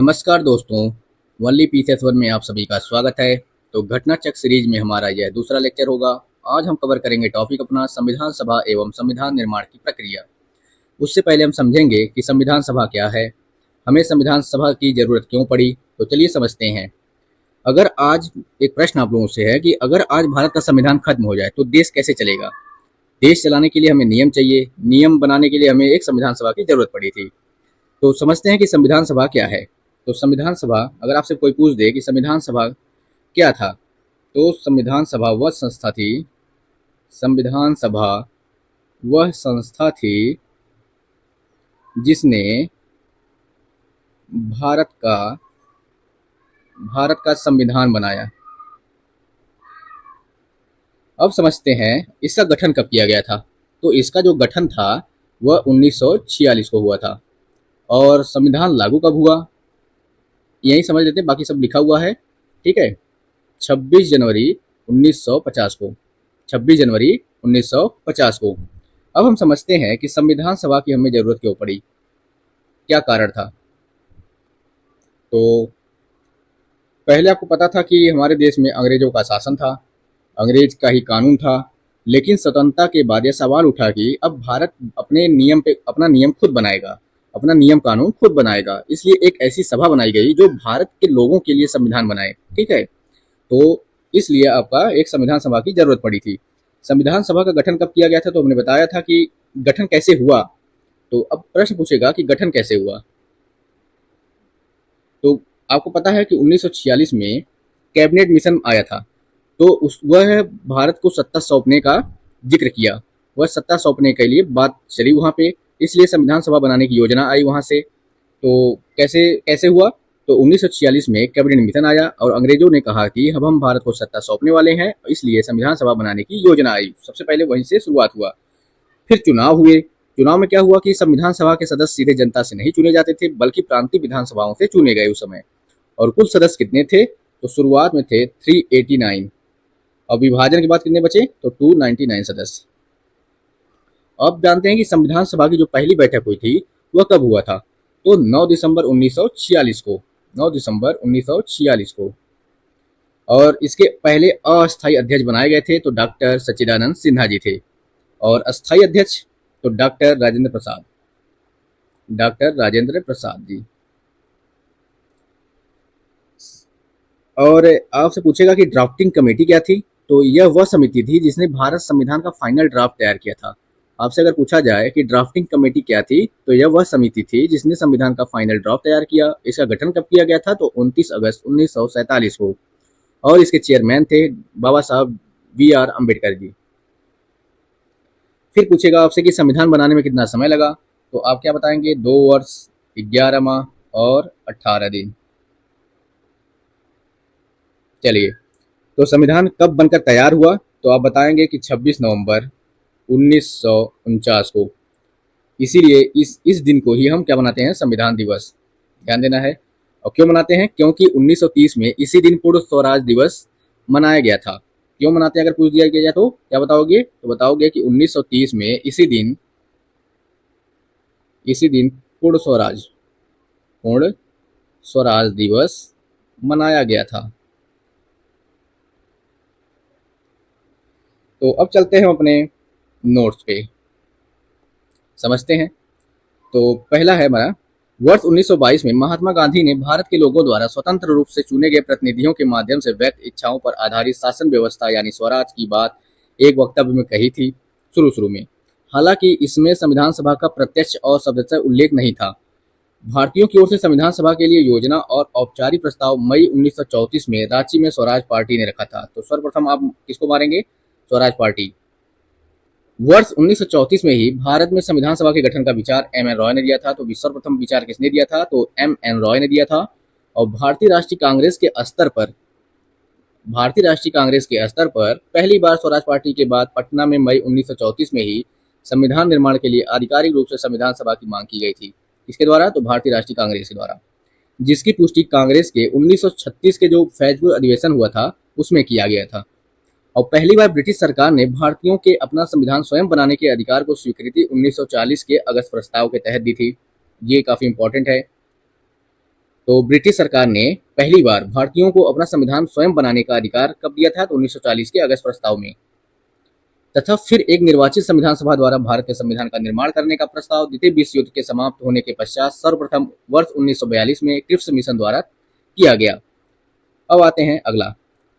नमस्कार दोस्तों, only pieces one में आप सभी का स्वागत है। तो घटना चक्र सीरीज में हमारा यह दूसरा लेक्चर होगा। आज हम कवर करेंगे टॉपिक अपना संविधान सभा एवं संविधान निर्माण की प्रक्रिया। उससे पहले हम समझेंगे कि संविधान सभा क्या है, हमें संविधान सभा की जरूरत क्यों पड़ी। तो चलिए समझते हैं। अगर आज एक प्रश्न आप लोगों से है कि अगर आज भारत का संविधान खत्म हो जाए तो देश कैसे चलेगा। देश चलाने के लिए हमें नियम चाहिए, नियम बनाने के लिए हमें एक संविधान सभा की जरूरत पड़ी थी। तो समझते हैं कि संविधान सभा क्या है। तो संविधान सभा, अगर आपसे कोई पूछ दे कि संविधान सभा क्या था, तो संविधान सभा वह संस्था थी संविधान सभा वह संस्था थी जिसने भारत का संविधान बनाया। अब समझते हैं इसका गठन कब किया गया था। तो इसका जो गठन था वह 1946 को हुआ था। और संविधान लागू कब हुआ यही समझ लेते हैं, बाकी सब लिखा हुआ है, ठीक है। 26 जनवरी 1950 को 26 जनवरी 1950 को। अब हम समझते हैं कि संविधान सभा की हमें जरूरत क्यों पड़ी, क्या कारण था। तो पहले आपको पता था कि हमारे देश में अंग्रेजों का शासन था, अंग्रेज का ही कानून था। लेकिन स्वतंत्रता के बाद यह सवाल उठा कि अब भारत अपने नियम पे अपना नियम खुद बनाएगा, अपना नियम कानून खुद बनाएगा। इसलिए एक ऐसी सभा बनाई गई जो भारत के लोगों के लिए संविधान बनाए, ठीक है। तो इसलिए आपका एक संविधान सभा की जरूरत पड़ी थी। संविधान सभा का गठन कब किया गया था, तो हमने बताया था कि गठन कैसे हुआ। तो अब प्रश्न पूछेगा कि गठन कैसे हुआ। तो आपको पता है कि 1946 में कैबिनेट मिशन आया था। तो वह भारत को सत्ता सौंपने का जिक्र किया, वह सत्ता सौंपने के लिए बात चली वहाँ पे। इसलिए संविधान सभा बनाने की योजना आई वहाँ से। तो कैसे कैसे हुआ, तो 1946 में कैबिनेट मिशन आया और अंग्रेजों ने कहा कि अब हम भारत को सत्ता सौंपने वाले हैं, इसलिए संविधान सभा बनाने की योजना आई। सबसे पहले वहीं से शुरुआत हुआ। फिर चुनाव हुए। चुनाव में क्या हुआ कि संविधान सभा के सदस्य सीधे जनता से नहीं चुने जाते थे, बल्कि प्रांतीय विधानसभाओं से चुने गए उस समय। और कुल सदस्य कितने थे, तो शुरुआत में थे 389 और विभाजन के बाद कितने बचे, तो 299 सदस्य। अब जानते हैं कि संविधान सभा की जो पहली बैठक हुई थी वह कब हुआ था, तो 9 दिसंबर 1946 को 9 दिसंबर 1946 को। और इसके पहले अस्थायी अध्यक्ष बनाए गए थे, तो डॉक्टर सच्चिदानंद सिन्हा जी थे। और अस्थायी अध्यक्ष तो डॉक्टर राजेंद्र प्रसाद जी। और आपसे पूछेगा कि ड्राफ्टिंग कमेटी क्या थी, तो यह वह समिति थी जिसने भारत संविधान का फाइनल ड्राफ्ट तैयार किया था। आपसे अगर पूछा जाए कि ड्राफ्टिंग कमेटी क्या थी, तो यह वह समिति थी जिसने संविधान का फाइनल ड्राफ्ट तैयार किया। इसका गठन कब किया गया था, तो 29 अगस्त 1947 को। और इसके चेयरमैन थे बाबा साहब बी.आर. अम्बेडकर जी। फिर पूछेगा आपसे कि संविधान बनाने में कितना समय लगा, तो आप क्या बताएंगे, 2 वर्ष 11 माह और 18 दिन। चलिए, तो संविधान कब बनकर तैयार हुआ, तो आप बताएंगे कि 26 नवंबर 1949 को। इसीलिए इस दिन को ही हम क्या मनाते हैं, संविधान दिवस। ध्यान देना है। और क्यों मनाते हैं, क्योंकि 1930 में इसी दिन पूर्ण स्वराज दिवस मनाया गया था। क्यों मनाते हैं, अगर पूछ दिया गया तो क्या बताओगे, तो बताओगे कि 1930 में इसी दिन पूर्ण स्वराज दिवस मनाया गया था। तो अब चलते हैं अपने नोट्स पे, समझते हैं। तो पहला है हमारा, वर्ष 1922 में महात्मा गांधी ने भारत के लोगों द्वारा स्वतंत्र रूप से चुने गए प्रतिनिधियों के माध्यम से व्यक्त इच्छाओं पर आधारित शासन व्यवस्था यानी स्वराज की बात एक वक्तव्य में कही थी शुरू में। हालांकि इसमें संविधान सभा का प्रत्यक्ष और शब्दशः उल्लेख नहीं था। भारतीयों की ओर से संविधान सभा के लिए योजना और औपचारिक प्रस्ताव मई 1934 में रांची में स्वराज पार्टी ने रखा था। तो सर्वप्रथम आप किसको मारेंगे, स्वराज पार्टी। वर्ष 1934 में ही भारत में संविधान सभा के गठन का विचार एम.एन. रॉय ने दिया था। तो सर्वप्रथम विचार किसने दिया था, तो एम.एन. रॉय ने दिया था। और भारतीय राष्ट्रीय कांग्रेस के स्तर पर पहली बार स्वराज पार्टी के बाद पटना में मई 1934 में ही संविधान निर्माण के लिए आधिकारिक रूप से संविधान सभा की मांग की गई थी। किसके द्वारा, तो भारतीय राष्ट्रीय कांग्रेस के द्वारा, जिसकी पुष्टि कांग्रेस के 1936 के जो फैजपुर अधिवेशन हुआ था उसमें किया गया था। और पहली बार ब्रिटिश सरकार ने भारतीयों के अपना संविधान स्वयं बनाने के अधिकार को स्वीकृति 1940 के अगस्त प्रस्ताव के तहत दी थी। ये काफी इंपॉर्टेंट है। तो ब्रिटिश सरकार ने पहली बार भारतीयों को अपना संविधान स्वयं बनाने का अधिकार कब दिया था? तो 1940 के अगस्त प्रस्ताव में। तथा फिर एक निर्वाचित संविधान सभा द्वारा भारत के संविधान का निर्माण करने का प्रस्ताव द्वितीय विश्व युद्ध के समाप्त होने के पश्चात सर्वप्रथम वर्ष 1942 में क्रिप्स मिशन द्वारा किया गया। अब आते हैं अगला,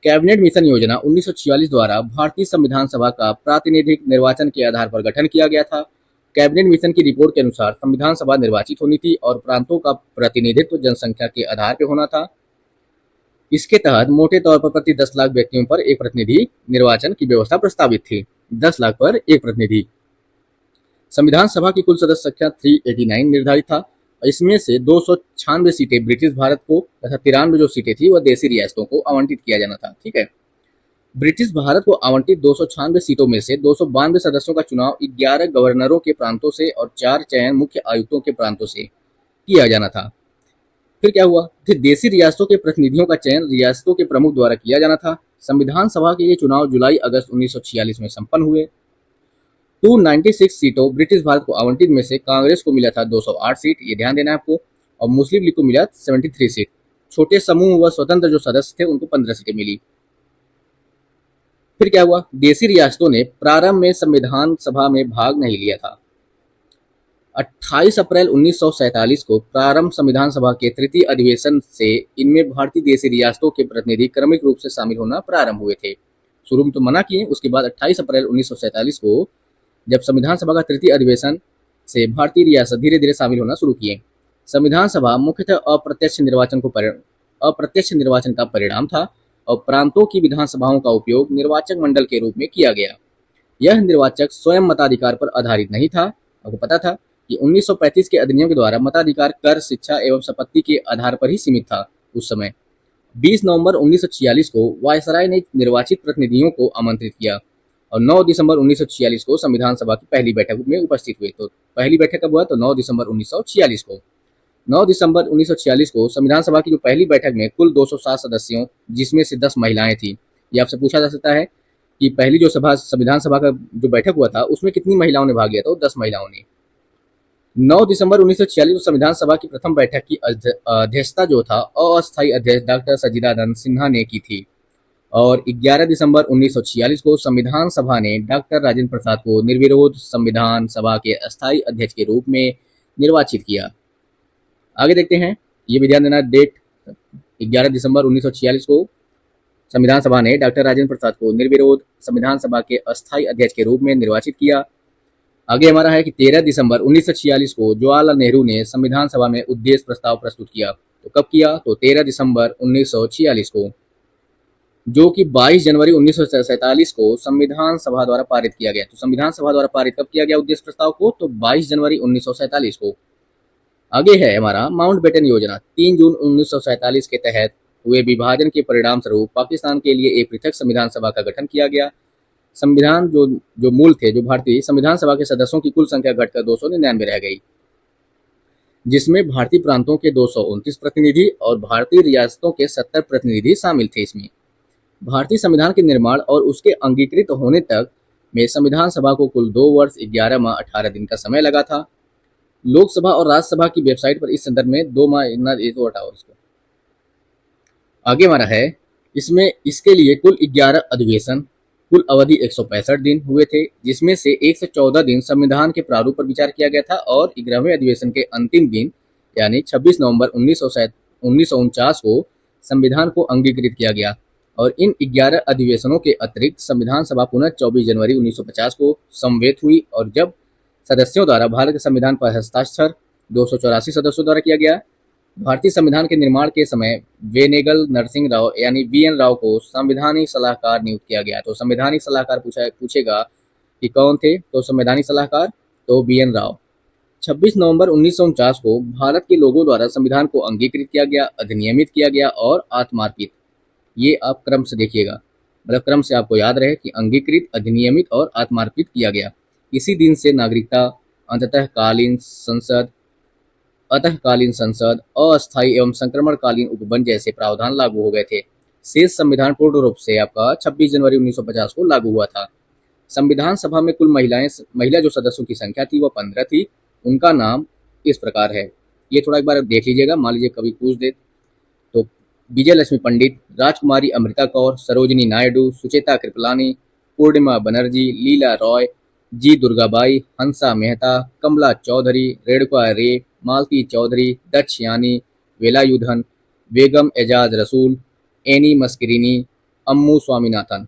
कैबिनेट मिशन योजना 1946 द्वारा भारतीय संविधान सभा का प्रातिनिधिक निर्वाचन के आधार पर गठन किया गया था। कैबिनेट मिशन की रिपोर्ट के अनुसार संविधान सभा निर्वाचित होनी थी और प्रांतों का प्रतिनिधित्व जनसंख्या के आधार पर होना था। इसके तहत मोटे तौर पर प्रति 10 लाख व्यक्तियों पर एक प्रतिनिधि निर्वाचन की व्यवस्था प्रस्तावित थी। 10 लाख पर एक प्रतिनिधि। संविधान सभा की कुल सदस्य संख्या 389 निर्धारित था। इसमें से 296 सीटें ब्रिटिश भारत को तथा 93 जो सीटें थी वह देशी रियासतों को आवंटित किया जाना था। ठीक है, ब्रिटिश भारत को आवंटित 296 सीटों में से 292 सदस्यों का चुनाव 11 गवर्नरों के प्रांतों से और 4 चयन मुख्य आयुक्तों के प्रांतों से किया जाना था। फिर क्या हुआ? फिर देशी रियासतों के प्रतिनिधियों का चयन रियासतों के प्रमुख द्वारा किया जाना था। संविधान सभा के ये चुनाव जुलाई अगस्त 1946 में संपन्न हुए। 296 सीटों ब्रिटिश भारत को आवंटित में से कांग्रेस को मिला था 208 सीट, ये ध्यान देना है आपको, और मुस्लिम लीग को मिला 73 सीट। छोटे समूह व स्वतंत्र जो सदस्य थे उनको 15 सीटें मिली। फिर क्या हुआ? देशी रियासतों ने प्रारंभ में संविधान सभा में भाग नहीं लिया था। 28 अप्रैल 1947 को प्रारंभ संविधान सभा के तृतीय अधिवेशन से इनमें भारतीय देशी रियासतों के प्रतिनिधि क्रमिक रूप से शामिल होना प्रारंभ हुए थे। शुरू में तो मना किए, उसके बाद 28 अप्रैल 1947 को जब संविधान सभा का तृतीय अधिवेशन से भारतीय रियासत धीरे धीरे शामिल होना शुरू किए। संविधान सभा मुख्यतः अप्रत्यक्ष निर्वाचन का परिणाम था और प्रांतों की विधानसभाओं का उपयोग निर्वाचक मंडल के रूप में किया गया। यह निर्वाचक स्वयं मताधिकार पर आधारित नहीं था। आपको पता था कि 1935 के अधिनियम के द्वारा मताधिकार कर, शिक्षा एवं संपत्ति के आधार पर ही सीमित था। उस समय 20 नवंबर 1946 को वायसराय ने निर्वाचित प्रतिनिधियों को आमंत्रित किया और 9 दिसंबर 1946 को संविधान सभा की पहली बैठक में उपस्थित हुए। तो पहली बैठक कब हुआ? तो 9 दिसंबर 1946 को। 9 दिसंबर 1946 को संविधान सभा की जो पहली बैठक में कुल 207 सदस्यों, जिसमें से 10 महिलाएं थी। ये आपसे पूछा जा सकता है कि पहली जो संविधान सभा का जो बैठक हुआ था उसमें कितनी महिलाओं ने भाग लिया? तो 10 महिलाओं ने। 9 दिसंबर 1946 को संविधान सभा की प्रथम बैठक की अध्यक्षता जो था अस्थायी अध्यक्ष डॉक्टर सच्चिदानंद सिन्हा ने की थी और 11 दिसंबर 1946 को संविधान सभा ने डॉक्टर राजेंद्र प्रसाद को निर्विरोध संविधान सभा के अस्थायी अध्यक्ष के रूप में निर्वाचित किया। आगे देखते हैं, ये भी ध्यान देना, डेट 11 दिसंबर 1946 को संविधान सभा ने डॉक्टर राजेंद्र प्रसाद को निर्विरोध संविधान सभा के अस्थायी अध्यक्ष के रूप में निर्वाचित किया। आगे हमारा है कि 13 दिसंबर 1946 को जवाहरलाल नेहरू ने संविधान सभा में उद्देश्य प्रस्ताव प्रस्तुत किया। तो कब किया? तो 13 दिसंबर 1946 को, जो कि 22 जनवरी 1947 को संविधान सभा द्वारा पारित किया गया। तो संविधान सभा द्वारा पारित कब किया गया उद्देश्य प्रस्ताव को? तो 22 जनवरी 1947 को। आगे है हमारा माउंटबेटन योजना। 3 जून 1947 के तहत हुए विभाजन के परिणाम स्वरूप पाकिस्तान के लिए एक पृथक संविधान सभा का गठन किया गया। संविधान जो मूल थे, जो भारतीय संविधान सभा के सदस्यों की कुल संख्या घटकर 299 रह गई, जिसमें भारतीय प्रांतों के 229 प्रतिनिधि और भारतीय रियासतों के 70 प्रतिनिधि शामिल थे। इसमें भारतीय संविधान के निर्माण और उसके अंगीकृत होने तक में संविधान सभा को कुल 2 वर्ष 11 माह 18 दिन का समय लगा था। लोकसभा और राज्यसभा की वेबसाइट पर इस संदर्भ में 2 माह हटाओ इसको। आगे हमारा है, इसमें इसके लिए कुल 11 अधिवेशन, कुल अवधि 165 दिन हुए थे, जिसमें से 114 दिन संविधान के प्रारूप पर विचार किया गया था और 11वें अधिवेशन के अंतिम दिन यानी 26 नवंबर 1949 को संविधान को अंगीकृत किया गया। और इन 11 अधिवेशनों के अतिरिक्त संविधान सभा पुनः 24 जनवरी 1950 को समवेत हुई और जब सदस्यों द्वारा भारत के संविधान पर हस्ताक्षर 284 सदस्यों द्वारा किया गया। भारतीय संविधान के निर्माण के समय वेनेगल नरसिंह राव यानी VN राव को संवैधानिक सलाहकार नियुक्त किया गया। तो संवैधानिक सलाहकार पूछेगा कि कौन थे? तो संवैधानिक सलाहकार तो VN राव। 26 नवंबर 1949 को भारत के लोगों द्वारा संविधान को अंगीकृत किया गया, अधिनियमित किया गया और आत्मार्पित। ये आप क्रम से देखिएगा, मतलब क्रम से आपको याद रहे कि अंगीकृत, अधिनियमित और आत्मार्पित किया गया। इसी दिन से नागरिकता, अंतःकालीन संसद, अस्थायी एवं संक्रमणकालीन उपबंध जैसे प्रावधान लागू हो गए थे। शेष संविधान पूर्ण रूप से आपका 26 जनवरी 1950 को लागू हुआ था। संविधान सभा में कुल महिला जो सदस्यों की संख्या थी वह 15 थी। उनका नाम इस प्रकार है, ये थोड़ा एक बार देख लीजिएगा, मान लीजिए कभी पूछ दे तो। विजय लक्ष्मी पंडित, राजकुमारी अमृता कौर, सरोजिनी नायडू, सुचेता कृपलानी, पूर्णिमा बनर्जी, लीला रॉय, जी दुर्गाबाई, हंसा मेहता, कमला चौधरी, रेणुका रे, मालती चौधरी, दक्ष यानी, वेलायुधन, बेगम एजाज रसूल, एनी मस्करीनी, अम्मू स्वामीनाथन।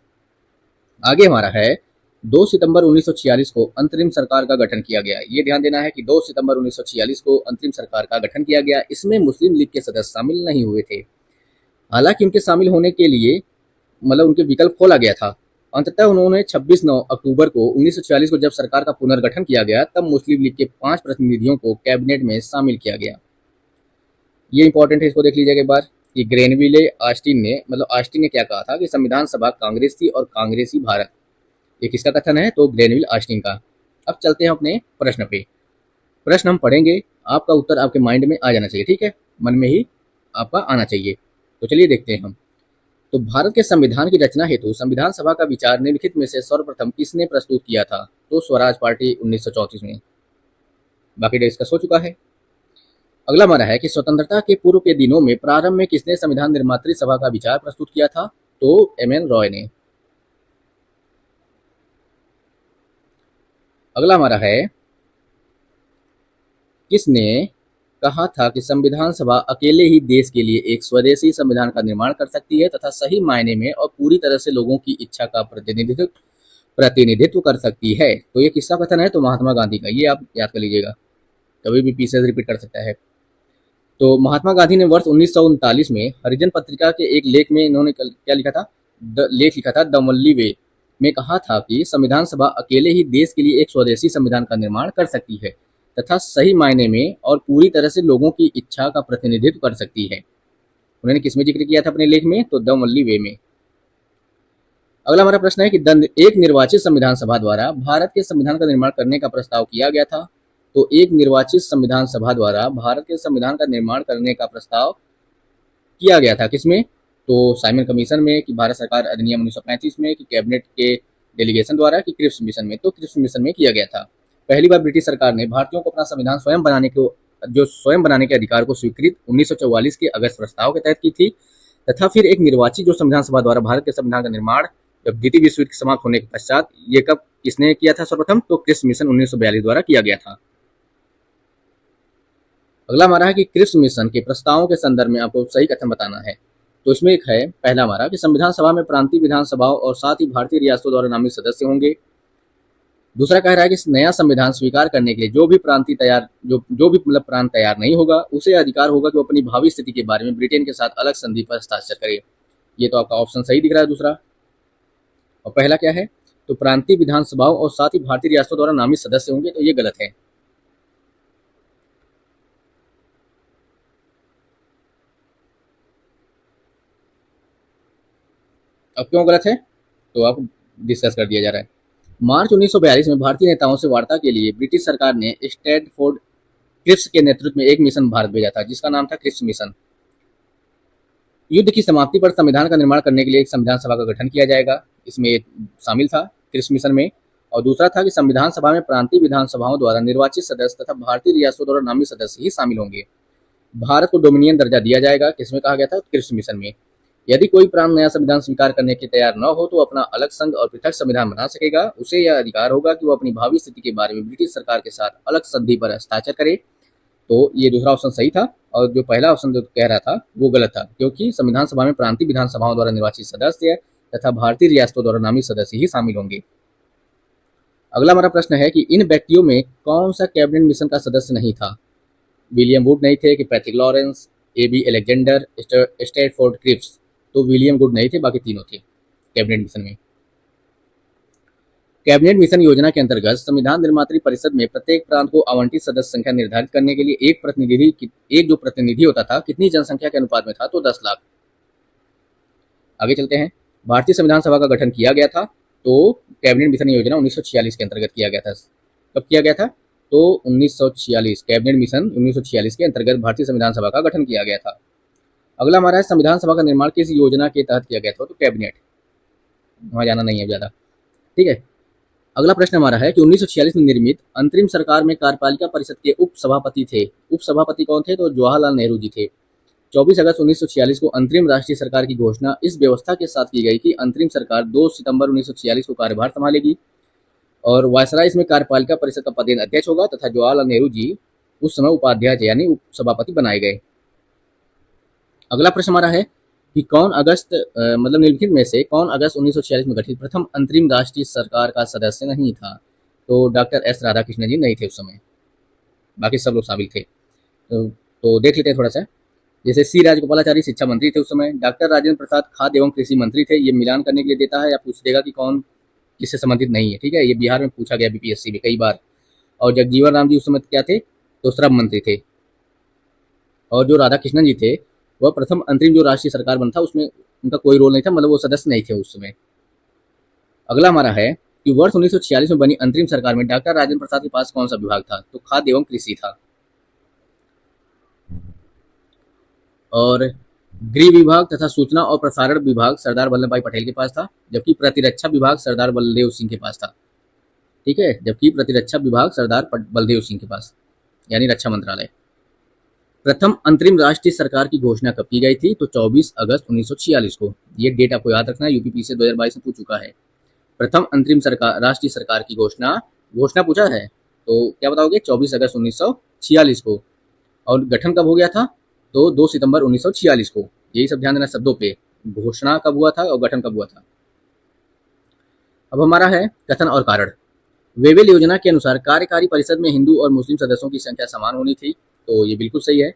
आगे हमारा है 2 सितंबर 1946 को अंतरिम सरकार का गठन किया गया। ये ध्यान देना है कि 2 सितंबर 1946 को अंतरिम सरकार का गठन किया गया। इसमें मुस्लिम लीग के सदस्य शामिल नहीं हुए थे। हालांकि उनके शामिल होने के लिए मतलब उनके विकल्प खोला गया था। अंततः उन्होंने 26 अक्टूबर को 1946 को जब सरकार का पुनर्गठन किया गया तब मुस्लिम लीग के 5 प्रतिनिधियों को कैबिनेट में शामिल किया गया। ये इंपॉर्टेंट है, इसको देख लीजिएगा एक बार कि ग्रेनविले ऑस्टिन ने मतलब ऑस्टिन ने क्या कहा था कि संविधान सभा कांग्रेस थी और कांग्रेसी भारत। ये किसका कथन है? तो ग्रेनविल ऑस्टिन का। अब चलते हैं अपने प्रश्न पे। प्रश्न हम पढ़ेंगे, आपका उत्तर आपके माइंड में आ जाना चाहिए, ठीक है, मन में ही आपका आना चाहिए। तो चलिए देखते हैं हम। तो भारत के संविधान की रचना हेतु संविधान सभा का विचार निम्नलिखित में से सर्वप्रथम किसने प्रस्तुत किया था? तो स्वराज पार्टी 1934 में। बाकी डिस्कस हो चुका है। अगला हमारा है कि स्वतंत्रता के पूर्व के दिनों में प्रारंभ में किसने संविधान निर्मात्री सभा का विचार प्रस्तुत किया था? तो एम.एन. रॉय ने। अगला हमारा है किसने कहा था कि संविधान सभा अकेले ही देश के लिए एक स्वदेशी संविधान का निर्माण कर सकती है तथा सही मायने में और पूरी तरह से लोगों की इच्छा का प्रतिनिधित्व कर सकती है? तो ये किसका कथन है? तो महात्मा गांधी का। ये आप याद कर लीजिएगा, कभी भी पीछे से रिपीट कर सकता है। तो महात्मा गांधी ने वर्ष 1939 में हरिजन पत्रिका के एक लेख में इन्होंने क्या लिखा था? लेख लिखा था द ओनली वे में कहा था कि संविधान सभा अकेले ही देश के लिए एक स्वदेशी संविधान का निर्माण कर सकती है तथा सही मायने में और पूरी तरह से लोगों की इच्छा का प्रतिनिधित्व कर सकती है। उन्होंने किसमें जिक्र किया था अपने लेख में? तो द ओनली वे में। अगला हमारा प्रश्न है कि एक निर्वाचित संविधान सभा द्वारा भारत के संविधान का निर्माण करने का प्रस्ताव किया गया था। तो एक निर्वाचित संविधान सभा द्वारा भारत के संविधान का निर्माण करने का प्रस्ताव किया गया था किसमें? तो साइमन कमीशन में, कि भारत सरकार अधिनियम 1935 में, कि कैबिनेट के डेलीगेशन द्वारा, कि क्रिप्स मिशन में? तो क्रिप्स मिशन में किया गया था। पहली बार ब्रिटिश सरकार ने भारतीयों को अपना संविधान स्वयं बनाने के अधिकार को स्वीकृत 1944 के अगस्त प्रस्ताव के तहत की थी तथा फिर एक निर्वाचित जो संविधान सभा द्वारा भारत के संविधान का निर्माण जब द्वितीय विश्व युद्ध समाप्त होने के पश्चात ये कब किसने किया था सर्वप्रथम? तो क्रिप्स मिशन 1942 द्वारा किया गया था। अगला हमारा है कि क्रिप्स मिशन के प्रस्तावों के संदर्भ में आपको सही कथन बताना है। तो इसमें एक है पहला हमारा कि संविधान सभा में प्रांतीय विधानसभाओं और साथ ही भारतीय रियासतों द्वारा नामित सदस्य होंगे। दूसरा कह रहा है कि नया संविधान स्वीकार करने के लिए जो भी प्रांत तैयार नहीं होगा उसे अधिकार होगा कि वो अपनी भावी स्थिति के बारे में ब्रिटेन के साथ अलग संधि पर हस्ताक्षर करे। ये तो आपका ऑप्शन सही दिख रहा है दूसरा। और पहला क्या है? तो प्रांतीय विधानसभाओं और साथ ही भारतीय रियासतों द्वारा नामित सदस्य होंगे, तो ये गलत है। अब क्यों गलत है? तो आप डिस्कस कर दिया जा रहा है। मार्च 1942 में भारतीय नेताओं से वार्ता के लिए ब्रिटिश सरकार ने स्टैटफोर्ड क्रिप्स के नेतृत्व में एक मिशन भारत भेजा था जिसका नाम था क्रिप्स मिशन। युद्ध की समाप्ति पर संविधान का निर्माण करने के लिए एक संविधान सभा का गठन किया जाएगा, इसमें शामिल था क्रिप्स मिशन में। और दूसरा था कि संविधान सभा में प्रांतीय विधानसभाओं द्वारा निर्वाचित सदस्य तथा भारतीय रियासतों द्वारा नामित सदस्य ही शामिल होंगे। भारत को डोमिनियन दर्जा दिया जाएगा, किसमें कहा गया था? क्रिप्स मिशन में। यदि कोई प्रांत नया संविधान स्वीकार करने के तैयार न हो तो अपना अलग संघ और पृथक संविधान बना सकेगा। उसे यह अधिकार होगा कि वो अपनी भावी स्थिति के बारे में ब्रिटिश सरकार के साथ अलग संधि पर हस्ताक्षर करे। तो ये दूसरा ऑप्शन सही था और जो पहला ऑप्शन जो कह रहा था वो गलत था, क्योंकि संविधान सभा में प्रांतीय विधानसभाओं द्वारा निर्वाचित सदस्य तथा भारतीय रियासतों द्वारा नामित सदस्य ही शामिल होंगे। अगला हमारा प्रश्न है कि इन व्यक्तियों में कौन सा कैबिनेट मिशन का सदस्य नहीं था? विलियम वुड नहीं थे, कि Patrick Lawrence, A B. Alexander, Stafford Cripps? तो विलियम वुड नहीं थे, बाकी तीनों थे कैबिनेट मिशन में। कैबिनेट मिशन योजना के अंतर्गत संविधान निर्मात्री परिषद में प्रत्येक प्रांत को आवंटित सदस्य संख्या निर्धारित करने के लिए एक जो प्रतिनिधि होता था कितनी जनसंख्या के अनुपात में था? तो 10 लाख। आगे चलते हैं। भारतीय संविधान सभा का गठन किया गया था, तो कैबिनेट मिशन योजना 1946 के अंतर्गत किया गया था। कब किया गया था? तो 1946। कैबिनेट मिशन 1946 के अंतर्गत भारतीय संविधान सभा का गठन किया गया था। अगला हमारा है संविधान सभा का निर्माण किस योजना के तहत किया गया था? तो कैबिनेट, वहां जाना नहीं है ज्यादा, ठीक है। अगला प्रश्न हमारा है कि 1946 में निर्मित अंतरिम सरकार में कार्यपालिका परिषद के उप सभापति थे। उप सभापति कौन थे? तो जवाहरलाल नेहरू जी थे। 24 अगस्त 1946 को अंतरिम राष्ट्रीय सरकार की घोषणा इस व्यवस्था के साथ की गई कि अंतरिम सरकार 2 सितंबर 1946 को कार्यभार संभालेगी और वायसराय इसमें कार्यपालिका परिषद का पदेन अध्यक्ष होगा तथा जवाहरलाल नेहरू जी उस समय उपाध्यक्ष यानी उप सभापति बनाए गए। अगला प्रश्न हमारा है कि कौन अगस्त मतलब निम्नलिखित में से कौन अगस्त 1946 में गठित प्रथम अंतरिम राष्ट्रीय सरकार का सदस्य नहीं था? तो डॉक्टर एस राधाकृष्णन जी नहीं थे उस समय, बाकी सब लोग शामिल थे। तो देख लेते हैं थोड़ा सा। जैसे सी राजगोपालाचारी शिक्षा मंत्री थे उस समय, डॉक्टर राजेंद्र प्रसाद खाद्य एवं कृषि मंत्री थे। ये मिलान करने के लिए देता है या पूछ देगा कि कौन किससे संबंधित नहीं है, ठीक है। ये बिहार में पूछा गया बीपीएससी में कई बार। और जगजीवन राम जी उस समय क्या थे? तो श्रम मंत्री थे। और जो राधाकृष्णन जी थे वह प्रथम अंतरिम जो राष्ट्रीय सरकार बना था उसमें उनका कोई रोल नहीं था, मतलब वो सदस्य नहीं थे उस समय। अगला हमारा है कि वर्ष 1946 में बनी अंतरिम सरकार में डॉक्टर राजेंद्र प्रसाद के पास कौन सा विभाग था? तो खाद्य एवं कृषि था। और गृह विभाग तथा सूचना और प्रसारण विभाग सरदार वल्लभ भाई पटेल के पास था, जबकि प्रतिरक्षा विभाग सरदार बलदेव सिंह के पास था, ठीक है। जबकि प्रतिरक्षा विभाग सरदार बलदेव सिंह के पास यानी रक्षा मंत्रालय। प्रथम अंतरिम राष्ट्रीय सरकार की घोषणा कब की गई थी? तो 24 अगस्त 1946 को। ये डेट आपको याद रखना है, यूपी से 2022 में पूछ चुका है। प्रथम अंतरिम सरकार राष्ट्रीय सरकार की घोषणा पूछा है तो क्या बताओगे? 24 अगस्त 1946 को। और गठन कब हो गया था? तो 2 सितंबर 1946 को। यही सब ध्यान देना शब्दों पे, घोषणा कब हुआ था और गठन कब हुआ था। अब हमारा है कथन और कारण। वेवेल योजना के अनुसार कार्यकारी परिषद में हिंदू और मुस्लिम सदस्यों की संख्या समान होनी थी, तो ये बिल्कुल सही है।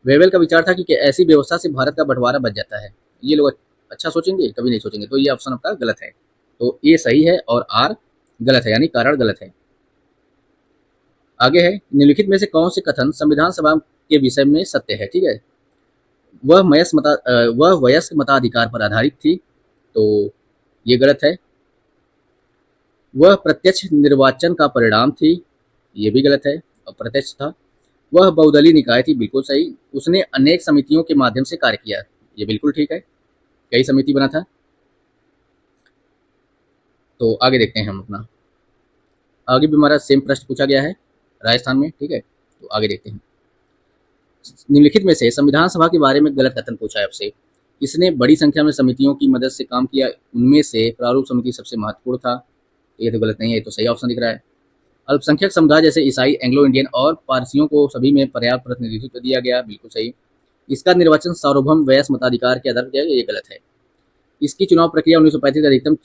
वेवेल का विचार था कि ऐसी व्यवस्था से भारत का बंटवारा बच जाता है। ये लोग अच्छा सोचेंगे, कभी नहीं सोचेंगे, तो ये ऑप्शन आपका गलत है। तो ए सही है और आर गलत है, यानी कारण गलत है। आगे है निम्नलिखित में से कौन से कथन संविधान सभा के विषय में सत्य है? ठीक है। वह वयस्क मताधिकार पर आधारित थी, तो ये गलत है। वह प्रत्यक्ष निर्वाचन का परिणाम थी, ये भी गलत है, अप्रत्यक्ष था। वह बहुदलीय निकाय थी, बिल्कुल सही। उसने अनेक समितियों के माध्यम से कार्य किया, ये बिल्कुल ठीक है, कई समिति बना था। तो आगे देखते हैं हम अपना। आगे भी हमारा सेम प्रश्न पूछा गया है राजस्थान में, ठीक है। तो आगे देखते हैं। निम्नलिखित में से संविधान सभा के बारे में गलत कथन पूछा है आपसे। इसने बड़ी संख्या में समितियों की मदद से काम किया, उनमें से प्रारूप समिति सबसे महत्वपूर्ण था। ये तो गलत नहीं है, ये तो सही ऑप्शन दिख रहा है। अल्पसंख्यक समुदाय जैसे ईसाई, एंग्लो इंडियन और पारसियों को सभी में पर्याप्त प्रतिनिधित्व दिया गया, बिल्कुल सही। इसका निर्वाचन सार्वभौम वयस्क मताधिकार के आधार पर किया गया, ये गलत है। इसकी चुनाव प्रक्रिया 1935 अधिकतम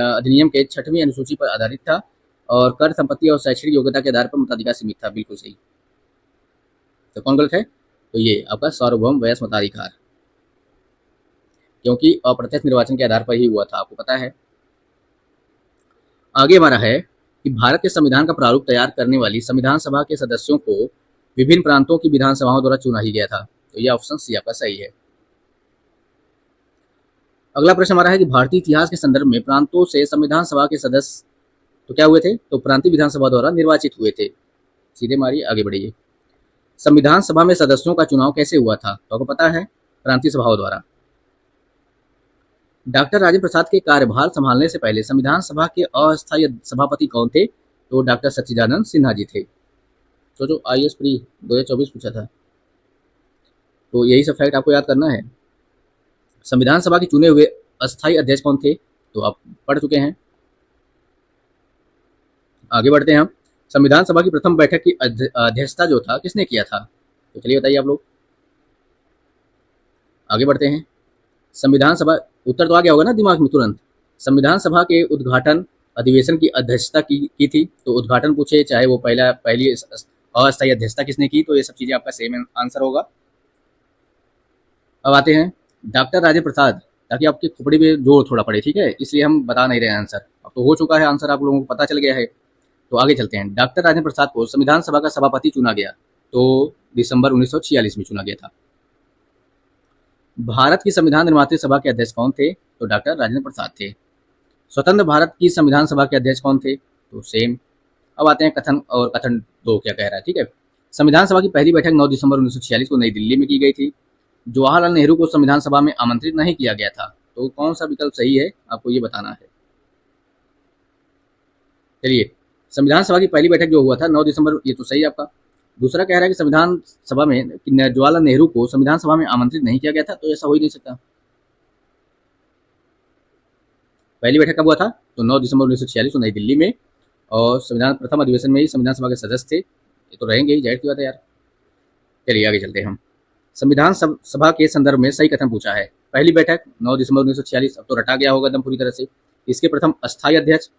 अधिनियम के 6वीं अनुसूची पर आधारित था और कर, संपत्ति और शैक्षणिक योग्यता के आधार पर मताधिकार सीमित था, बिल्कुल सही। तो कौन गलत है? तो ये आपका सार्वभौम वयस्क मताधिकार, क्योंकि अप्रत्यक्ष निर्वाचन के आधार पर ही हुआ था, आपको पता है। आगे हमारा है कि भारत के संविधान का प्रारूप तैयार करने वाली संविधान सभा के सदस्यों को विभिन्न प्रांतों की विधानसभाओं द्वारा चुना ही गया था, तो यह ऑप्शन सी आपका सही है। अगला प्रश्न हमारा है कि भारतीय इतिहास के संदर्भ में प्रांतों से संविधान सभा के सदस्य तो क्या हुए थे? तो प्रांतीय विधानसभा द्वारा निर्वाचित हुए थे। सीधे मारिए, आगे बढ़िए। संविधान सभा में सदस्यों का चुनाव कैसे हुआ था? तो आपको पता है, प्रांतीय सभाओं द्वारा। डॉक्टर राजेंद्र प्रसाद के कार्यभार संभालने से पहले संविधान सभा के अस्थायी सभापति कौन थे? तो डॉक्टर सच्चिदानंद सिन्हा जी थे। तो जो IAS प्री 2024 पूछा था, तो यही सब फैक्ट आपको याद करना है। संविधान सभा के चुने हुए अस्थायी अध्यक्ष कौन थे? तो आप पढ़ चुके हैं। आगे बढ़ते हैं हम। संविधान सभा की प्रथम बैठक की अध्यक्षता जो था किसने किया था? तो चलिए बताइए आप लोग। आगे बढ़ते हैं। संविधान सभा, उत्तर तो आ गया होगा ना दिमाग में तुरंत। संविधान सभा के उद्घाटन अधिवेशन की अध्यक्षता की थी, तो उद्घाटन पूछे चाहे वो पहली अस्थायी अध्यक्षता किसने की, तो ये सब चीजें आपका सेम आंसर होगा। अब आते हैं डॉक्टर राजेंद्र प्रसाद, ताकि आपकी खोपड़ी में जोर थोड़ा पड़े, ठीक है, इसलिए हम बता नहीं रहे हैं आंसर। अब तो हो चुका है आंसर, आप लोगों को पता चल गया है। तो आगे चलते हैं। डॉक्टर राजेंद्र प्रसाद को संविधान सभा का सभापति चुना गया, तो दिसंबर 1946 में चुना गया था। भारत की संविधान निर्मात्री सभा के अध्यक्ष कौन थे? तो डॉक्टर राजेंद्र प्रसाद थे। स्वतंत्र भारत की संविधान सभा के अध्यक्ष कौन थे? तो सेम। अब आते हैं कथन और कथन 2 क्या कह रहा है, ठीक है। संविधान सभा की पहली बैठक 9 दिसंबर 1946 को नई दिल्ली में की गई थी। जवाहरलाल नेहरू को संविधान सभा में आमंत्रित नहीं किया गया था, तो कौन सा विकल्प सही है आपको ये बताना है। चलिए संविधान सभा की पहली बैठक जो हुआ था 9 दिसंबर, ये तो सही है आपका। दूसरा कह रहा है कि संविधान सभा में जवाहरलाल नेहरू को संविधान सभा में आमंत्रित नहीं किया गया था, तो ऐसा हो ही नहीं सकता। पहली बैठक कब हुआ था? तो 9 दिसंबर 1946 को नई दिल्ली में, और संविधान प्रथम अधिवेशन में ही संविधान सभा के सदस्य थे, ये तो रहेंगे ही, जाहिर सी बात है यार। चलिए आगे चलते हैं हम। संविधान सभा के संदर्भ में सही कथन पूछा है। पहली बैठक 9 दिसंबर 1946, अब तो रटा गया होगा एकदम पूरी तरह से। इसके प्रथम अस्थायी अध्यक्ष,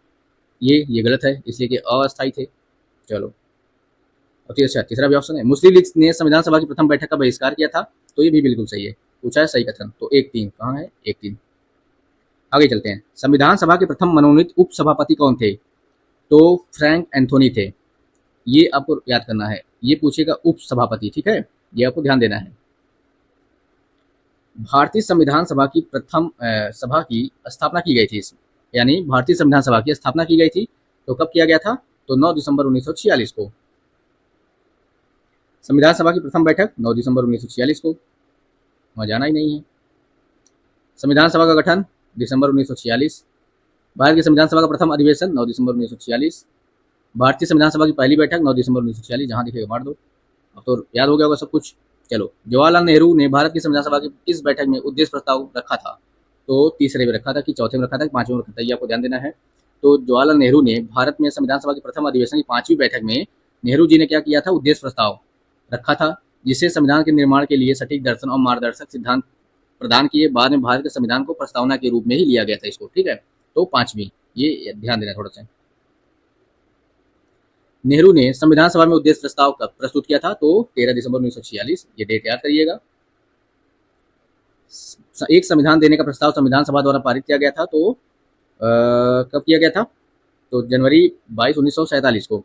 ये गलत है, इसलिए कि अस्थायी थे। चलो, और अच्छा, तीसरा भी ऑप्शन है। मुस्लिम लीग ने संविधान सभा की प्रथम बैठक का बहिष्कार किया था, तो ये भी बिल्कुल सही है, पूछा है सही कथन। तो 1-3 कहाँ है? 1-3। आगे चलते हैं। संविधान सभा के प्रथम मनोनीत उपसभापति कौन थे? तो फ्रैंक एंथोनी थे। ये आपको याद करना है, ये पूछेगा उपसभापति, ठीक है, ये आपको ध्यान देना है। भारतीय संविधान सभा की प्रथम सभा की स्थापना की गई थी, यानी भारतीय संविधान सभा की स्थापना की गई थी, तो कब किया गया था? तो 9 दिसंबर 1946 को। संविधान सभा की प्रथम बैठक 9 दिसंबर 1946 को, वहाँ जाना ही नहीं है। संविधान सभा का गठन दिसंबर 1946। भारत की संविधान सभा का प्रथम अधिवेशन 9 दिसंबर 1946। भारतीय संविधान सभा की पहली बैठक 9 दिसंबर 1946, जहाँ दिखेगा मार दो, अब तो याद हो गया होगा सब कुछ। चलो, जवाहरलाल नेहरू ने भारत की संविधान सभा की इस बैठक में उद्देश्य प्रस्ताव रखा था, तो तीसरे में रखा था कि चौथे में रखा था कि पांचवें में रखा था, ये आपको ध्यान देना है। तो जवाहरलाल नेहरू ने भारत में संविधान सभा के प्रथम अधिवेशन की 5वीं बैठक में नेहरू जी ने क्या किया था? उद्देश्य प्रस्ताव रखा था, जिससे संविधान के निर्माण के लिए सटीक दर्शन और मार्गदर्शक सिद्धांत प्रदान किए। बाद में भारत के संविधान को प्रस्तावना के रूप में ही लिया गया था इसको, ठीक है। तो 5वीं, ये ध्यान देना थोड़ा सा। नेहरू ने संविधान सभा में उद्देश्य प्रस्ताव कब प्रस्तुत किया था? तो 13 दिसंबर 1946, ये डेट याद करिएगा। एक संविधान देने का प्रस्ताव संविधान सभा द्वारा पारित किया गया था, तो कब किया गया था? तो जनवरी 22, 1947 को।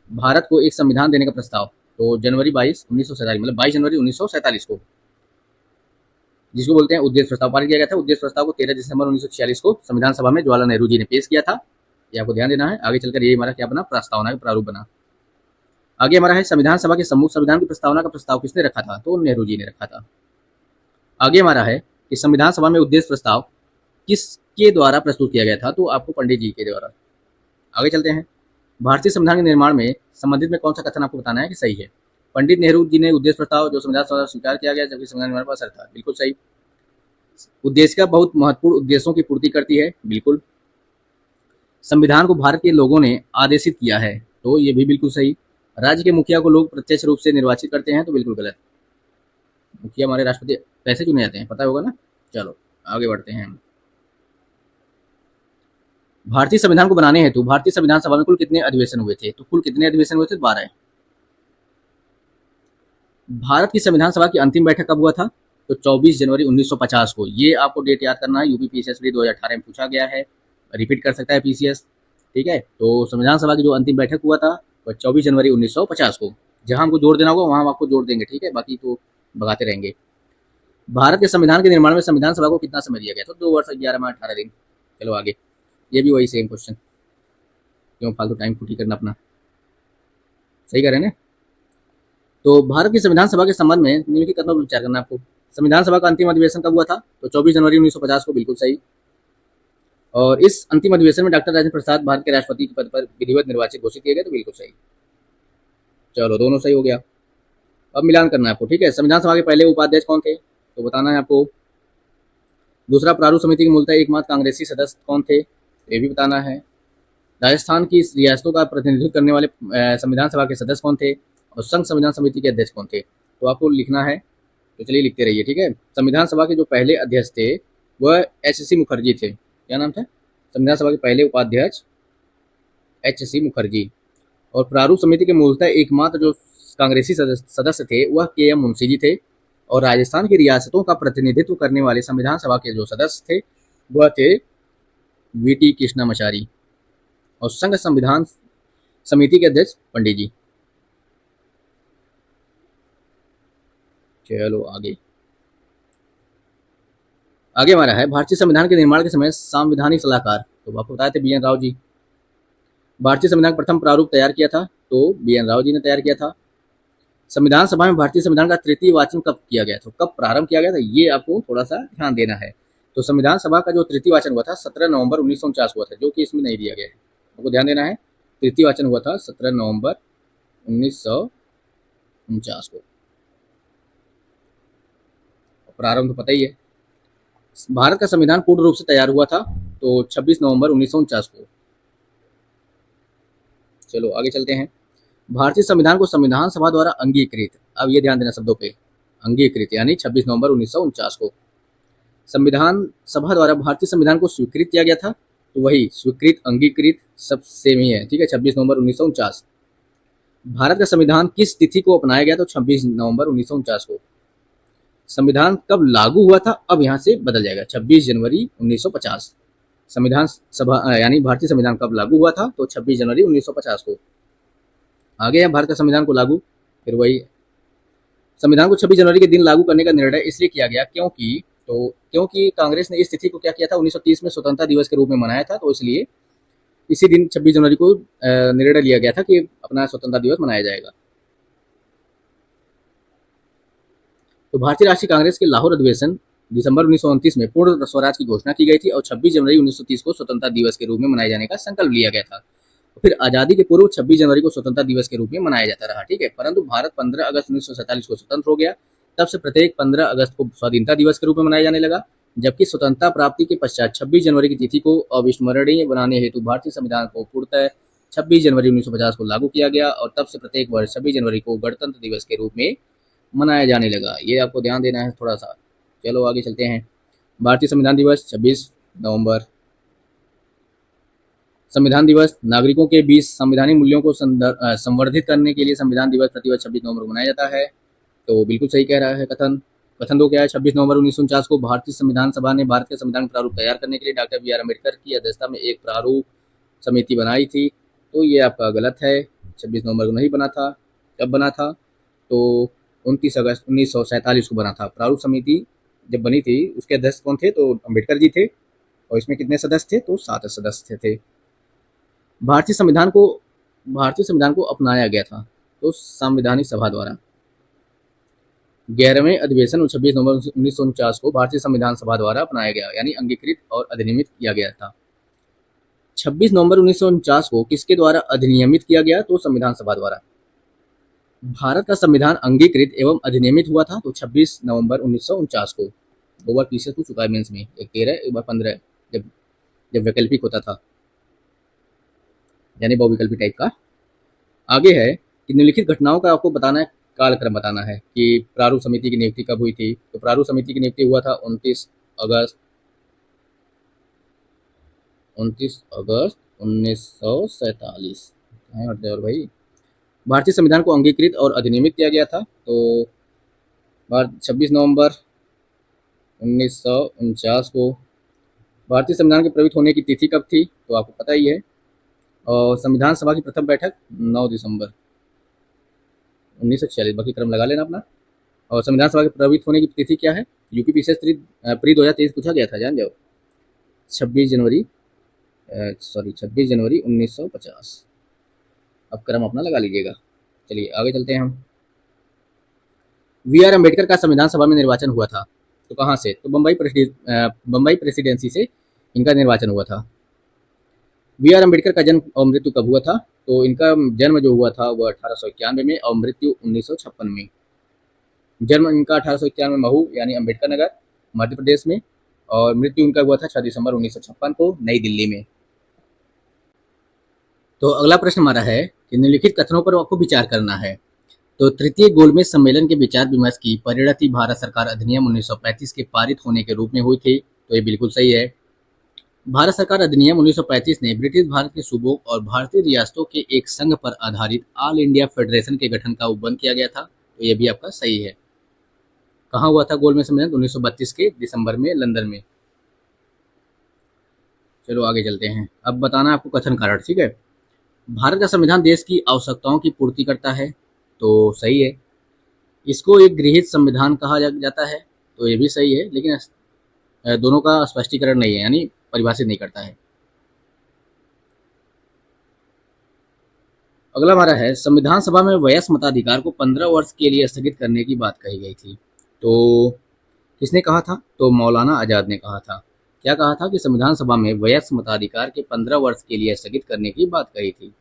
भारत को एक संविधान देने का प्रस्ताव, तो जनवरी 22, 1947, मतलब 22 जनवरी 1947 को, जिसको बोलते हैं उद्देश्य प्रस्ताव, पारित किया गया था। उद्देश्य प्रस्ताव को 13 दिसंबर 1946 को संविधान सभा में जवाहरलाल नेहरू जी ने पेश किया था, ये आपको ध्यान देना है। आगे चलकर ये हमारा क्या बना? प्रस्तावना का प्रारूप बना। आगे हमारा है संविधान सभा के सम्मुख संविधान की प्रस्तावना का प्रस्ताव किसने रखा था? तो नेहरू जी ने रखा था। आगे हमारा है कि संविधान सभा में उद्देश्य प्रस्ताव किसके द्वारा प्रस्तुत किया गया था? तो आपको पंडित जी के द्वारा। आगे चलते हैं। भारतीय संविधान के निर्माण में संबंधित में कौन सा कथन आपको बताना है कि सही है? पंडित नेहरू जी ने उद्देश्य प्रस्ताव जो संविधान सभा स्वीकार किया गया, जबकि संविधान निर्माण पर असर था, बिल्कुल सही। उद्देश्य का बहुत महत्वपूर्ण उद्देश्यों की पूर्ति करती है, बिल्कुल। संविधान को भारत के लोगों ने आदेशित किया है, तो ये भी बिल्कुल सही। राज्य के मुखिया को लोग प्रत्यक्ष रूप से निर्वाचित करते हैं, तो बिल्कुल गलत। मुखिया हमारे राष्ट्रपति कैसे चुने जाते हैं, पता होगा ना। चलो आगे बढ़ते हैं। भारतीय संविधान को बनाने हेतु भारतीय संविधान सभा में कुल कितने अधिवेशन हुए थे? तो कुल कितने अधिवेशन हुए थे? 12। भारत की संविधान सभा की अंतिम बैठक कब हुआ था? तो 24 जनवरी 1950 को। ये आपको डेट याद करना है, यूपी पीसीएस 2018 में पूछा गया है, रिपीट कर सकता है पीसीएस, ठीक है। तो संविधान सभा की जो अंतिम बैठक हुआ था वो 24 जनवरी 1950 को। जहां हमको जोड़ देना होगा वहां हम आपको जोड़ देंगे, ठीक है, बाकी तो भगाते रहेंगे। भारत के संविधान के निर्माण में संविधान सभा को कितना समय दिया गया? तो 2 वर्ष 11 माह 18 दिन। चलो आगे, ये भी वही सेम क्वेश्चन, क्यों फालतू टाइम खुटी करना अपना, सही कर रहे हैं ना। तो भारत की संविधान सभा के संबंध में निम्नलिखित कथनों पर विचार करना आपको। संविधान सभा का अंतिम अधिवेशन कब हुआ था? तो 24 जनवरी 1950 को, बिल्कुल सही। और इस अंतिम अधिवेशन में डॉक्टर राजेंद्र प्रसाद भारत के राष्ट्रपति के पद पर विधिवत निर्वाचित घोषित किए गए, तो बिल्कुल सही। चलो दोनों सही हो गया। अब मिलान करना है आपको, ठीक है। संविधान सभा के पहले उपाध्यक्ष कौन थे? तो बताना है आपको। दूसरा, प्रारूप समिति के मूलतः एकमात्र कांग्रेसी सदस्य कौन थे? ये भी बताना है। राजस्थान की रियासतों का प्रतिनिधित्व करने वाले संविधान सभा के सदस्य कौन थे? और संघ संविधान समिति के अध्यक्ष कौन थे? तो आपको लिखना है, तो चलिए लिखते रहिए, ठीक है। संविधान सभा के जो पहले अध्यक्ष थे वह HC मुखर्जी थे। क्या नाम था? संविधान सभा के पहले उपाध्यक्ष HC मुखर्जी। और प्रारूप समिति के मूलतः एकमात्र जो कांग्रेसी सदस्य थे वह KM मुंशी जी थे। और राजस्थान की रियासतों का प्रतिनिधित्व करने वाले संविधान सभा के जो सदस्य थे वह थे VT कृष्णामाचारी। और संघ संविधान समिति के अध्यक्ष पंडित जी। चलो आगे हमारा है भारतीय संविधान के निर्माण के समय संवैधानिक सलाहकार, तो आपको बताए थे BN राव जी। भारतीय संविधान का प्रथम प्रारूप तैयार किया था, तो BN राव जी ने तैयार किया था। संविधान सभा में भारतीय संविधान का तृतीय वाचन कब किया गया था? कब प्रारंभ किया गया था, ये आपको थोड़ा सा ध्यान देना है। तो संविधान सभा का जो तृतीय वाचन हुआ था 17 नवंबर 1949 हुआ था, जो कि इसमें नहीं दिया गया है, आपको ध्यान देना है। तृतीय वाचन हुआ था 17 नवंबर 1949 को। प्रारंभ तो पता ही है। भारत का संविधान पूर्ण रूप से तैयार हुआ था तो 26 नवंबर 1949 को। चलो आगे चलते हैं। भारतीय संविधान को संविधान सभा द्वारा अंगीकृत, अब ये ध्यान देना शब्दों पे, अंगीकृत यानी 26 नवंबर 1949 को संविधान सभा द्वारा भारतीय संविधान को स्वीकृत किया गया था। तो वही स्वीकृत अंगीकृत सब सेम ही है, ठीक है। 26 नवंबर 1949। भारत का संविधान किस तिथि को अपनाया गया? तो 26 नवंबर 1949 को। संविधान कब लागू हुआ था? अब यहाँ से बदल जाएगा, 26 जनवरी 1950। संविधान सभा यानी भारतीय संविधान कब लागू हुआ था? तो 26 जनवरी 1950 को। आगे है भारत का संविधान को लागू, फिर वही संविधान को 26 जनवरी के दिन लागू करने का निर्णय इसलिए किया गया क्योंकि कांग्रेस ने इस तिथि को क्या किया था, 1930 में स्वतंत्रता दिवस के रूप में मनाया था। तो इसलिए इसी दिन 26 जनवरी को निर्णय लिया गया था कि अपना स्वतंत्रता दिवस मनाया जाएगा। तो भारतीय राष्ट्रीय कांग्रेस के लाहौर अधिवेशन दिसंबर 1929 में पूर्ण स्वराज की घोषणा की गई थी और 26 जनवरी 1930 को स्वतंत्रता दिवस के रूप में मनाए जाने का संकल्प लिया गया था। फिर आजादी के पूर्व 26 जनवरी को स्वतंत्रता दिवस के रूप में मनाया जाता रहा, ठीक है। परंतु भारत 15 अगस्त 1947 को स्वतंत्र हो गया। तब से प्रत्येक 15 अगस्त को स्वाधीनता दिवस के रूप में मनाया जाने लगा, जबकि स्वतंत्रता प्राप्ति के पश्चात 26 जनवरी की तिथि को अविस्मरणीय बनाने हेतु भारतीय संविधान को पूर्णतः 26 जनवरी 1950 को लागू किया गया और तब से प्रत्येक वर्ष 26 जनवरी को गणतंत्र दिवस के रूप में मनाया जाने लगा। ये आपको ध्यान देना है थोड़ा सा। चलो आगे चलते हैं। भारतीय संविधान दिवस 26 नवंबर। संविधान दिवस नागरिकों के बीच संवैधानिक मूल्यों को संवर्धित करने के लिए संविधान दिवस प्रतिवर्ष 26 नवंबर को मनाया जाता है। तो बिल्कुल सही कह रहा है कथन दो क्या है। 26 नवंबर 1949 को भारतीय संविधान सभा ने भारत के संविधान का प्रारूप तैयार करने के लिए डॉक्टर बी आर अम्बेडकर की अध्यक्षता में एक प्रारूप समिति बनाई थी। तो ये आपका गलत है, 26 नवंबर को नहीं बना था। कब बना था? तो 29 अगस्त 1947 को बना था। प्रारूप समिति जब बनी थी उसके अध्यक्ष कौन थे? तो अम्बेडकर जी थे। और इसमें कितने सदस्य थे? तो 7 सदस्य थे। भारतीय संविधान को अपनाया गया था तो संवैधानिक सभा द्वारा। 11वें अधिवेशन 26 नवंबर 1949 को भारतीय संविधान सभा द्वारा अपनाया गया यानी अंगीकृत और अधिनियमित किया गया था। 26 नवंबर 1949 को किसके द्वारा अधिनियमित किया गया? तो संविधान सभा द्वारा। भारत का संविधान अंगीकृत एवं अधिनियमित हुआ था तो 26 नवंबर 1949 को। 2 बार पीछे पूछ चुका है मेंस में, एक 13 एक बार 15, जब वैकल्पिक होता था यानी बहुविकल्पी टाइप का। आगे है कि निम्नलिखित घटनाओं का आपको बताना है, कालक्रम बताना है कि प्रारूप समिति की नियुक्ति कब हुई थी। तो प्रारूप समिति की नियुक्ति हुआ था 29 अगस्त 1947। और भाई भारतीय संविधान को अंगीकृत और अधिनियमित किया गया था तो 26 नवंबर 1949 को। भारतीय संविधान के प्रवृत्त होने की तिथि कब थी? तो आपको पता ही है। और संविधान सभा की प्रथम बैठक 9 दिसंबर 1946, बाकी क्रम लगा लेना अपना। और संविधान सभा के प्रवृत्त होने की तिथि क्या है? यूपी पीसीएस प्री 2023 पूछा गया था, जान जाओ। 26 जनवरी 1950। अब क्रम अपना लगा लीजिएगा। चलिए आगे चलते हैं हम। बी आर अम्बेडकर का संविधान सभा में निर्वाचन हुआ था तो कहाँ से? तो बम्बई प्रेसिडेंसी से इनका निर्वाचन हुआ था। बी आर अम्बेडकर का जन्म और मृत्यु कब हुआ था? तो इनका जन्म जो हुआ था वह 1891 में और मृत्यु 1956 में। जन्म इनका 1891 में महू यानी अम्बेडकर नगर मध्य प्रदेश में और मृत्यु इनका हुआ था 6 दिसंबर 1956 को नई दिल्ली में। तो अगला प्रश्न हमारा है कि निम्नलिखित कथनों पर आपको विचार करना है। तो तृतीय गोलमेज सम्मेलन के विचार विमर्श की परिणति भारत सरकार अधिनियम 1935 के पारित होने के रूप में हुई थी। तो ये बिल्कुल सही है। भारत सरकार अधिनियम 1935 ने ब्रिटिश भारत के सूबों और भारतीय रियासतों के एक संघ पर आधारित ऑल इंडिया फेडरेशन के गठन का उपबंध किया गया था। तो ये भी आपका सही है। कहाँ हुआ था गोलमेज सम्मेलन? 1932 के दिसंबर में लंदन में। चलो आगे चलते हैं। अब बताना आपको कथन कारण, ठीक है। भारत का संविधान देश की आवश्यकताओं की पूर्ति करता है। तो सही है। इसको एक गृहीत संविधान कहा जाता है। तो ये भी सही है, लेकिन दोनों का स्पष्टीकरण नहीं है यानी परिभाषित नहीं करता है। अगला हमारा है संविधान सभा में वयस्क मताधिकार को 15 वर्ष के लिए स्थगित करने की बात कही गई थी। तो किसने कहा था? तो मौलाना आजाद ने कहा था। क्या कहा था? कि संविधान सभा में वयस्क मताधिकार के 15 वर्ष के लिए स्थगित करने की बात कही थी।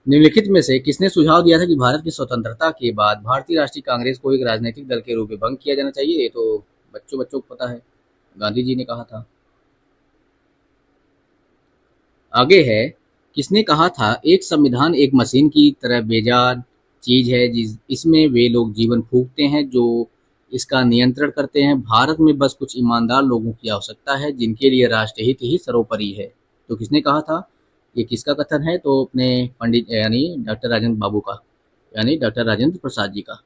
निम्नलिखित में से किसने सुझाव दिया था कि भारत की स्वतंत्रता के बाद भारतीय राष्ट्रीय कांग्रेस को एक राजनीतिक दल के रूप में भंग किया जाना चाहिए? ये तो बच्चों बच्चों को पता है, गांधी जी ने कहा था। आगे है, किसने कहा था एक संविधान एक मशीन की तरह बेजान चीज है जिस इसमें वे लोग जीवन फूंकते हैं जो इसका नियंत्रण करते हैं। भारत में बस कुछ ईमानदार लोगों की आवश्यकता है जिनके लिए राष्ट्रहित ही सर्वोपरि है। तो किसने कहा था? ये किसका कथन है? तो अपने पंडित यानी डॉक्टर राजेंद्र बाबू का, यानी डॉक्टर राजेंद्र प्रसाद जी का।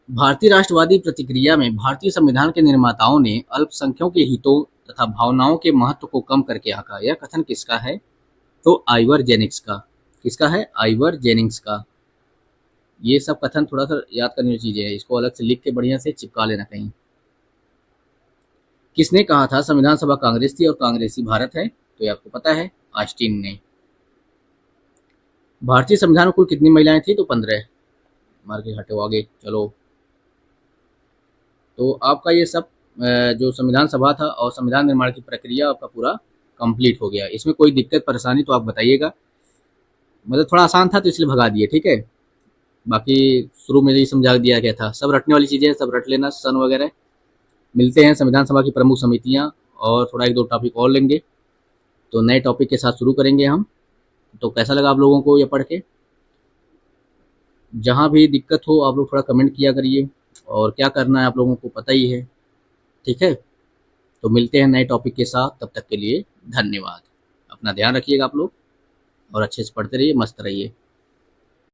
भारतीय राष्ट्रवादी प्रतिक्रिया में भारतीय संविधान के निर्माताओं ने अल्पसंख्यकों के हितों तथा भावनाओं के महत्व को कम करके आंका। यह कथन किसका है? तो आइवर जेनिक्स का। किसका है? आइवर जेनिंग्स का। ये सब कथन थोड़ा सा याद करने वाली चीजें हैं, इसको अलग से लिख के बढ़िया से चिपका लेना कहीं। किसने कहा था संविधान सभा कांग्रेस थी और कांग्रेसी भारत है? तो ये आपको पता है, ऑस्टिन ने। भारतीय संविधान में कुल कितनी महिलाएं थी? तो 15। मार के हटो आगे चलो। तो आपका ये सब जो संविधान सभा था और संविधान निर्माण की प्रक्रिया आपका पूरा कंप्लीट हो गया। इसमें कोई दिक्कत परेशानी तो आप बताइएगा। मतलब थोड़ा आसान था तो इसलिए भगा दिए, ठीक है। बाकी शुरू में यही समझा दिया गया था, सब रटने वाली चीज़ें सब रट लेना, सन वगैरह। मिलते हैं संविधान सभा की प्रमुख समितियां और थोड़ा एक दो टॉपिक और लेंगे, तो नए टॉपिक के साथ शुरू करेंगे हम। तो कैसा लगा आप लोगों को ये पढ़ के? जहाँ भी दिक्कत हो आप लोग थोड़ा कमेंट किया करिए, और क्या करना है आप लोगों को पता ही है, ठीक है। तो मिलते हैं नए टॉपिक के साथ, तब तक के लिए धन्यवाद। अपना ध्यान रखिएगा आप लोग और अच्छे से पढ़ते रहिए, मस्त रहिए।